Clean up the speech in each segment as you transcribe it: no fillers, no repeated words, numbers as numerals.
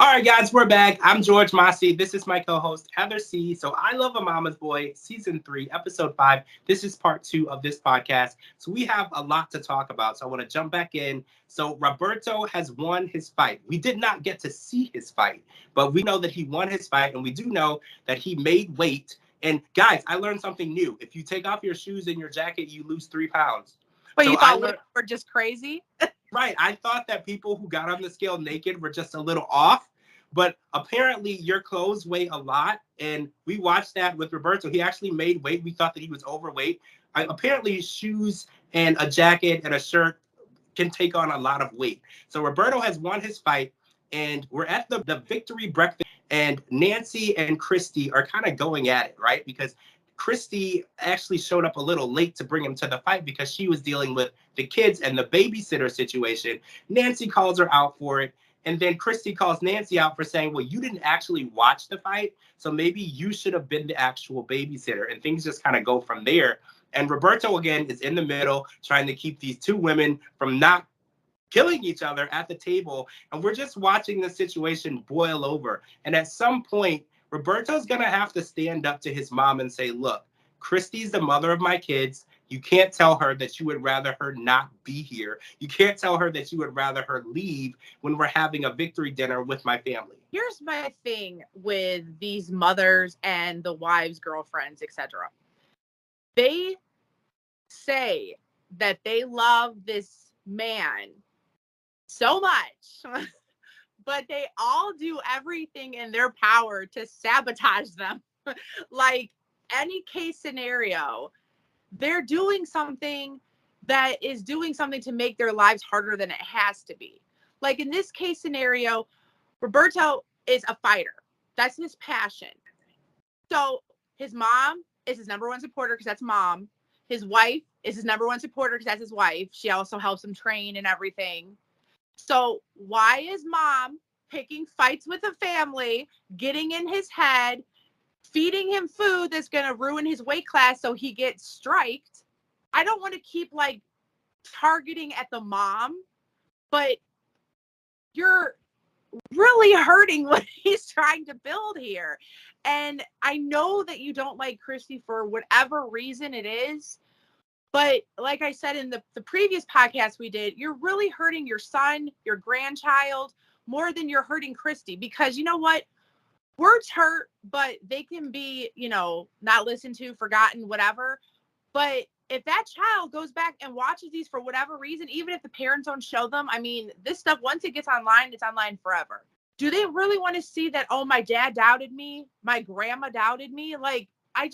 All right, guys, we're back. I'm George Massey. This is my co-host, Heather C. So I Love a Mama's Boy, Season 3, Episode 5. This is part 2 of this podcast. So we have a lot to talk about. So I want to jump back in. So Roberto has won his fight. We did not get to see his fight, but we know that he won his fight, and we do know that he made weight. And guys, I learned something new. If you take off your shoes and your jacket, you lose 3 pounds. But So you I thought learned, women were just crazy? right, I thought that people who got on the scale naked were just a little off. But apparently your clothes weigh a lot. And we watched that with Roberto. He actually made weight. We thought that he was overweight. Apparently shoes and a jacket and a shirt can take on a lot of weight. So Roberto has won his fight. And we're at the victory breakfast. And Nancy and Christy are kind of going at it, right? Because Christy actually showed up a little late to bring him to the fight because she was dealing with the kids and the babysitter situation. Nancy calls her out for it. And then Christy calls Nancy out for saying, well, you didn't actually watch the fight, so maybe you should have been the actual babysitter. And things just kind of go from there. And Roberto, again, is in the middle trying to keep these two women from not killing each other at the table. And we're just watching the situation boil over. And at some point, Roberto's going to have to stand up to his mom and say, look, Christy's the mother of my kids. You can't tell her that you would rather her not be here. You can't tell her that you would rather her leave when we're having a victory dinner with my family. Here's my thing with these mothers and the wives, girlfriends, etc. They say that they love this man so much, but they all do everything in their power to sabotage them. Like any case scenario, they're doing something that is doing something to make their lives harder than it has to be. Like in this case scenario, Roberto is a fighter. That's his passion. So his mom is his number one supporter because that's mom. His wife is his number one supporter because that's his wife. She also helps him train and everything. So why is mom picking fights with a family, getting in his head, feeding him food that's going to ruin his weight class so he gets striked? I don't want to keep like targeting at the mom, but you're really hurting what he's trying to build here. And I know that you don't like Christy for whatever reason it is. But like I said in the previous podcast we did, you're really hurting your son, your grandchild, more than you're hurting Christy. Because you know what? Words hurt, but they can be, not listened to, forgotten, whatever. But if that child goes back and watches these for whatever reason, even if the parents don't show them, I mean, this stuff, once it gets online, it's online forever. Do they really want to see that, oh, my dad doubted me, my grandma doubted me? Like, I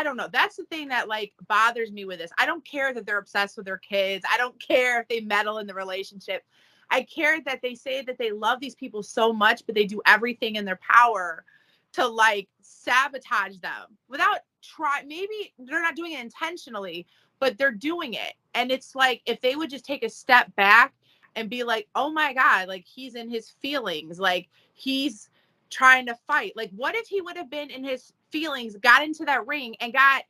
don't know. That's the thing that like bothers me with this. I don't care that they're obsessed with their kids. I don't care if they meddle in the relationship. I care that they say that they love these people so much, but they do everything in their power to like sabotage them without maybe they're not doing it intentionally, but they're doing it. And it's like, if they would just take a step back and be like, oh my God, like he's in his feelings, like he's trying to fight. Like, what if he would have been in his feelings, got into that ring and got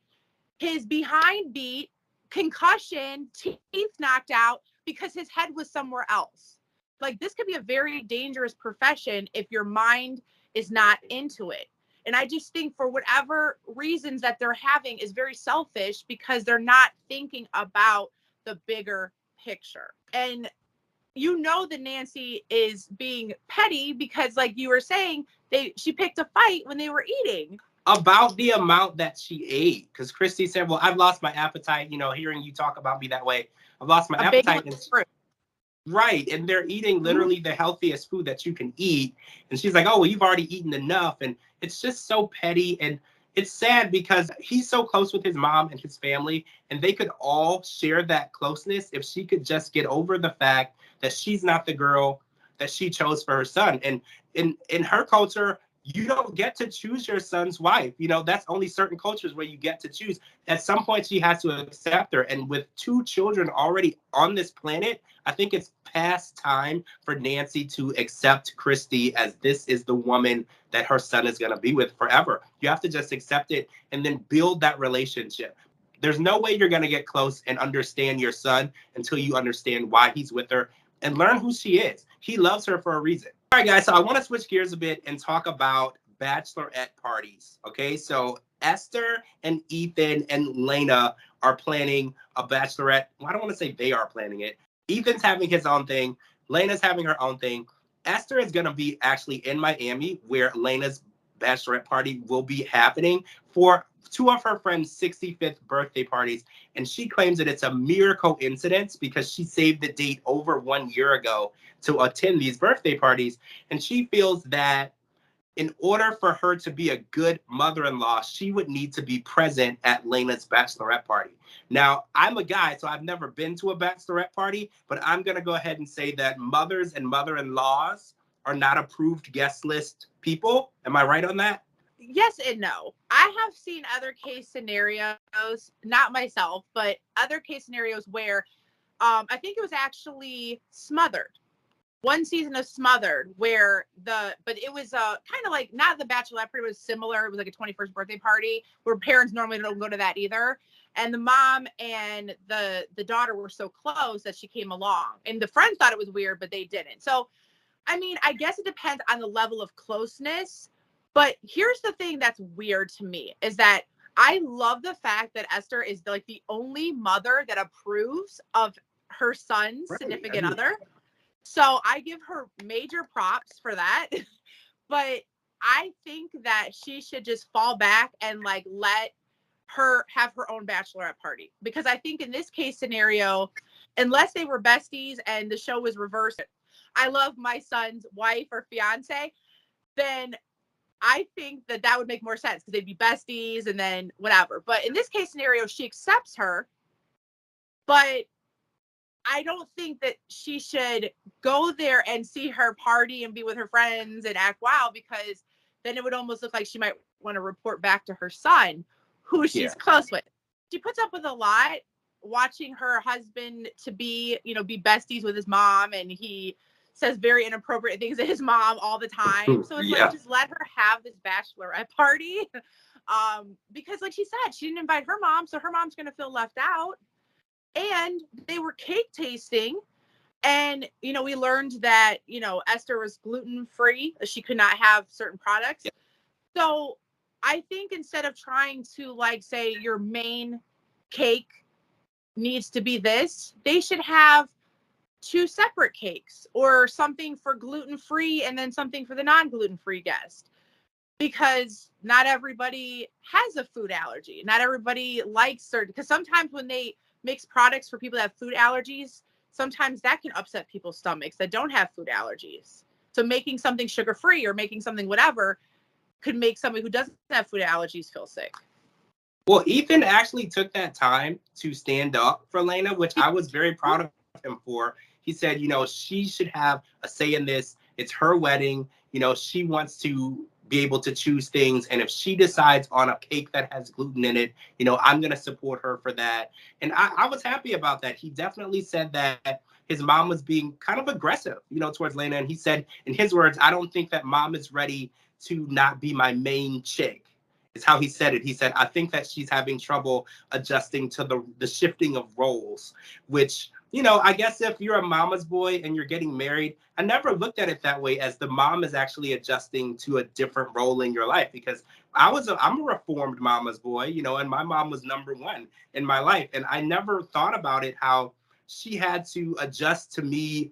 his behind beat, concussion, teeth knocked out because his head was somewhere else? Like, this could be a very dangerous profession if your mind is not into it. And I just think for whatever reasons that they're having is very selfish because they're not thinking about the bigger picture. And you know that Nancy is being petty because, like you were saying, she picked a fight when they were eating. About the amount that she ate, because Christy said, well, I've lost my appetite, hearing you talk about me that way. I've lost my appetite. Right. And they're eating literally the healthiest food that you can eat. And she's like, oh, well, you've already eaten enough. And it's just so petty. And it's sad because he's so close with his mom and his family, and they could all share that closeness if she could just get over the fact that she's not the girl that she chose for her son. And in her culture, you don't get to choose your son's wife. That's only certain cultures where you get to choose. At some point, she has to accept her. And with 2 children already on this planet, I think it's past time for Nancy to accept Christy as this is the woman that her son is going to be with forever. You have to just accept it and then build that relationship. There's no way you're going to get close and understand your son until you understand why he's with her and learn who she is. He loves her for a reason. All right, guys. So I want to switch gears a bit and talk about bachelorette parties. Okay, so Esther and Ethan and Lena are planning a bachelorette. Well, I don't want to say they are planning it. Ethan's having his own thing. Lena's having her own thing. Esther is going to be actually in Miami, where Lena's bachelorette party will be happening for two of her friends' 65th birthday parties. And she claims that it's a mere coincidence because she saved the date over 1 year ago to attend these birthday parties. And she feels that in order for her to be a good mother-in-law, she would need to be present at Lena's bachelorette party. Now, I'm a guy, so I've never been to a bachelorette party, but I'm going to go ahead and say that mothers and mother-in-laws are not approved guest list people. Am I right on that? Yes and no. I have seen other case scenarios, not myself, but other case scenarios where I think it was actually Smothered. One season of Smothered where but it was kind of like not the bachelorette party, it was similar. It was like a 21st birthday party where parents normally don't go to that either. And the mom and the daughter were so close that she came along. And the friends thought it was weird, but they didn't. So, I mean, I guess it depends on the level of closeness. But here's the thing that's weird to me is that I love the fact that Esther is like the only mother that approves of her son's significant other. So I give her major props for that. But I think that she should just fall back and like let her have her own bachelorette party. Because I think in this case scenario, unless they were besties and the show was reversed, I love my son's wife or fiance, then I think that that would make more sense because they'd be besties and then whatever. But in this case scenario, she accepts her, but I don't think that she should go there and see her party and be with her friends and act wild, because then it would almost look like she might want to report back to her son, who she's close with. She puts up with a lot watching her husband to be, be besties with his mom, and he says very inappropriate things to his mom all the time. So it's like, just let her have this bachelorette party. Because like she said, she didn't invite her mom, so her mom's going to feel left out. And they were cake tasting. And, we learned that, Esther was gluten-free. She could not have certain products. Yeah. So I think instead of trying to like say your main cake needs to be this, they should have two separate cakes or something for gluten-free and then something for the non-gluten-free guest. Because not everybody has a food allergy. Not everybody likes certain, because sometimes when they mix products for people that have food allergies, sometimes that can upset people's stomachs that don't have food allergies. So making something sugar-free or making something whatever could make somebody who doesn't have food allergies feel sick. Well, Ethan actually took that time to stand up for Lena, which I was very proud of him for. He said, she should have a say in this. It's her wedding. She wants to be able to choose things. And if she decides on a cake that has gluten in it, I'm going to support her for that. And I was happy about that. He definitely said that his mom was being kind of aggressive, towards Lena. And he said, in his words, I don't think that mom is ready to not be my main chick. Is how he said it. He said, I think that she's having trouble adjusting to the shifting of roles, which, I guess if you're a mama's boy and you're getting married, I never looked at it that way, as the mom is actually adjusting to a different role in your life, because I'm a reformed mama's boy, and my mom was number one in my life. And I never thought about it, how she had to adjust to me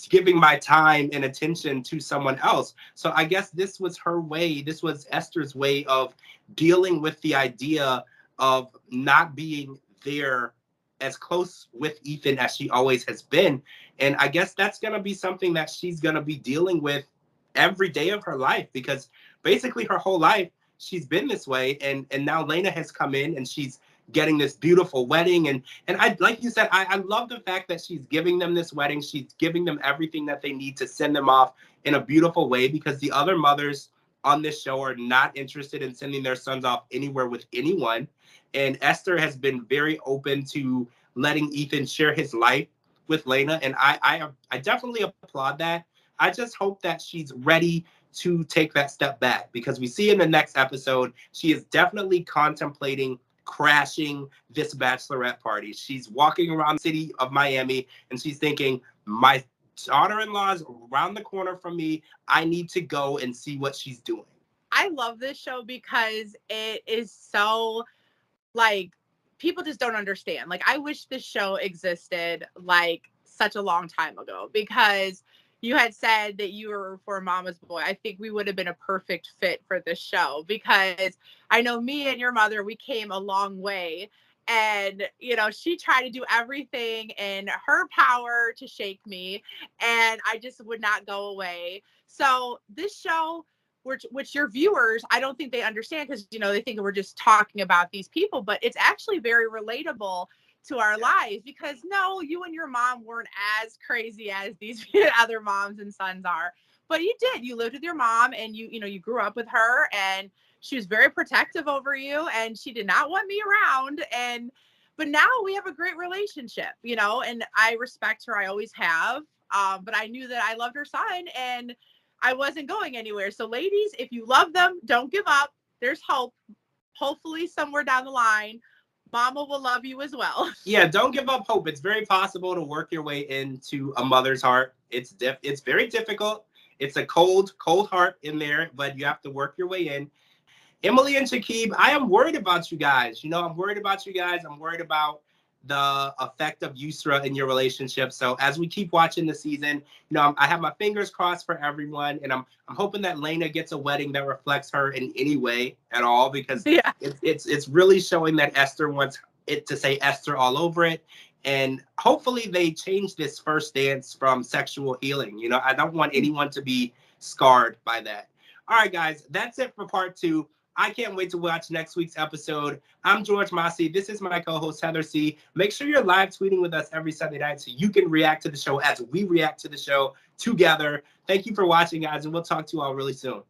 giving my time and attention to someone else. So I guess this was her way. This was Esther's way of dealing with the idea of not being there as close with Ethan as she always has been. And I guess that's going to be something that she's going to be dealing with every day of her life, because basically her whole life she's been this way. And now Lena has come in and she's getting this beautiful wedding. And I, like you said, I love the fact that she's giving them this wedding. She's giving them everything that they need to send them off in a beautiful way, because the other mothers on this show are not interested in sending their sons off anywhere with anyone. And Esther has been very open to letting Ethan share his life with Lena. And I definitely applaud that. I just hope that she's ready to take that step back, because we see in the next episode, she is definitely contemplating crashing this bachelorette party. She's walking around the city of Miami and she's thinking, my daughter-in-law is around the corner from me. I need to go and see what she's doing. I love this show because it is so, like, people just don't understand. Like, I wish this show existed like such a long time ago, because you had said that you were for Mama's Boy. I think we would have been a perfect fit for this show, because I know me and your mother, we came a long way. And, you know, she tried to do everything in her power to shake me, and I just would not go away. So this show, which your viewers, I don't think they understand, because, you know, they think we're just talking about these people, but it's actually very relatable to our lives, because no, you and your mom weren't as crazy as these other moms and sons are, but you did. You lived with your mom, and you grew up with her, and she was very protective over you, and she did not want me around. But now we have a great relationship, and I respect her. I always have. But I knew that I loved her son, and I wasn't going anywhere. So ladies, if you love them, don't give up. There's hope. Hopefully somewhere down the line, Mama will love you as well. Yeah, don't give up hope. It's very possible to work your way into a mother's heart. It's very difficult. It's a cold heart in there, but you have to work your way in. Emily and Shakib, I am worried about you guys. I'm worried about you guys. I'm worried about the effect of Yusra in your relationship. So as we keep watching the season, I have my fingers crossed for everyone, and I'm hoping that Lena gets a wedding that reflects her in any way at all, because Yeah. it's really showing that Esther wants it to say Esther all over it. And hopefully they change this first dance from sexual healing. I don't want anyone to be scarred by that. All right, guys, that's it for part 2. I can't wait to watch next week's episode. I'm George Massey. This is my co-host, Heather C. Make sure you're live tweeting with us every Sunday night so you can react to the show as we react to the show together. Thank you for watching, guys, and we'll talk to you all really soon.